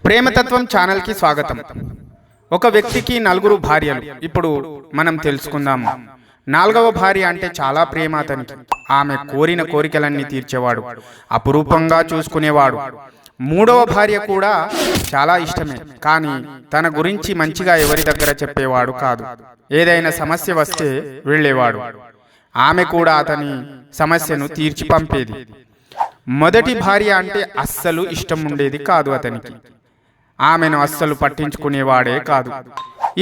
ప్రేమతత్వం ఛానల్కి స్వాగతం. ఒక వ్యక్తికి నలుగురు భార్యలు. ఇప్పుడు మనం తెలుసుకుందాము. నాలుగవ భార్య అంటే చాలా ప్రేమ అతనికి. ఆమె కోరిన కోరికలన్నీ తీర్చేవాడు, అపురూపంగా చూసుకునేవాడు. మూడవ భార్య కూడా చాలా ఇష్టమే, కానీ తన గురించి మంచిగా ఎవరి దగ్గర చెప్పేవాడు కాదు. ఏదైనా సమస్య వస్తే వెళ్ళేవాడు. ఆమె కూడా అతని సమస్యను తీర్చి పంపేది. మొదటి భార్య అంటే అస్సలు ఇష్టం ఉండేది కాదు అతనికి. ఆమెను అస్సలు పట్టించుకునేవాడే కాదు.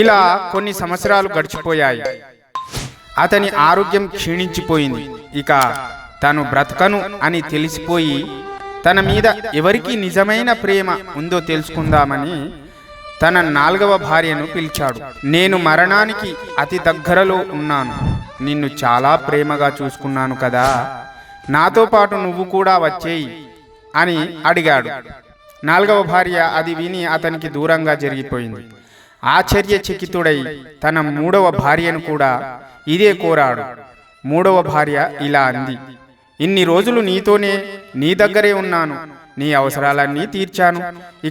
ఇలా కొన్ని సంవత్సరాలు గడిచిపోయాయి. అతని ఆరోగ్యం క్షీణించిపోయింది. ఇక తను బ్రతకను అని తెలిసిపోయి తన మీద ఎవరికి నిజమైన ప్రేమ ఉందో తెలుసుకుందామని తన నాలుగవ భార్యను పిలిచాడు. నేను మరణానికి అతి దగ్గరలో ఉన్నాను, నిన్ను చాలా ప్రేమగా చూసుకున్నాను కదా, నాతో పాటు నువ్వు కూడా వచ్చేయి అని అడిగాడు. నాలుగవ భార్య అది విని అతనికి దూరంగా జరిగిపోయింది. ఆశ్చర్యచకితుడై తన మూడవ భార్యను కూడా ఇదే కోరాడు. మూడవ భార్య ఇలా అంది, ఇన్ని రోజులు నీతోనే, నీ దగ్గరే ఉన్నాను, నీ అవసరాలన్నీ తీర్చాను,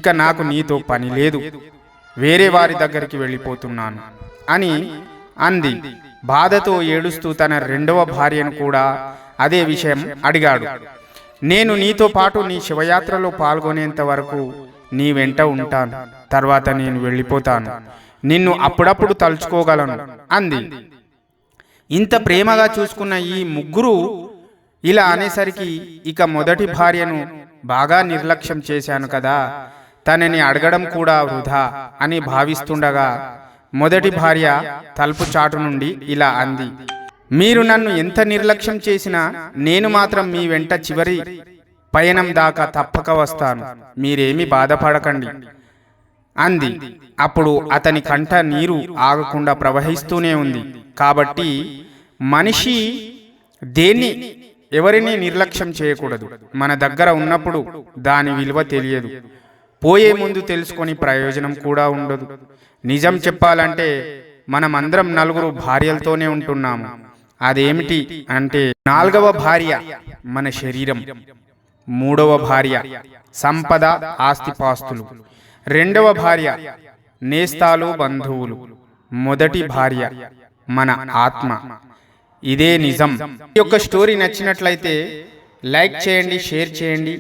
ఇక నాకు నీతో పని లేదు, వేరే వారి దగ్గరికి వెళ్ళిపోతున్నాను అని అంది. బాధతో ఏడుస్తూ తన రెండవ భార్యను కూడా అదే విషయం అడిగాడు. నేను నీతో పాటు నీ శివయాత్రలో పాల్గొనేంత వరకు నీ వెంట ఉంటాను, తర్వాత నేను వెళ్ళిపోతాను, నిన్ను అప్పుడప్పుడు తలుచుకోగలను అంది. ఇంత ప్రేమగా చూసుకున్న ఈ ముగ్గురు ఇలా అనేసరికి ఇక మొదటి భార్యను బాగా నిర్లక్ష్యం చేశాను కదా, తనని అడగడం కూడా వృధా అని భావిస్తుండగా మొదటి భార్య తలుపు చాటు నుండి ఇలా అంది, మీరు నన్ను ఎంత నిర్లక్ష్యం చేసినా నేను మాత్రం మీ వెంట చివరి పయనం దాకా తప్పక వస్తాను, మీరేమీ బాధపడకండి అంది. అప్పుడు అతని కంట నీరు ఆగకుండా ప్రవహిస్తూనే ఉంది. కాబట్టి మనిషి ఎవరిని నిర్లక్ష్యం చేయకూడదు. మన దగ్గర ఉన్నప్పుడు దాని విలువ తెలియదు, పోయే ముందు తెలుసుకొని ప్రయోజనం కూడా ఉండదు. నిజం చెప్పాలంటే మనమందరం నలుగురు భార్యలతోనే ఉంటున్నాము. అదేమిటి అంటే, నాలుగవ భార్య మన శరీరం, మూడవ భార్య సంపద ఆస్తిపాస్తులు, రెండవ భార్య నేస్తాలు బంధువులు, మొదటి భార్య మన ఆత్మ. ఇదే నిజం. ఈ యొక్క స్టోరీ నచ్చినట్లయితే లైక్ చేయండి, షేర్ చేయండి.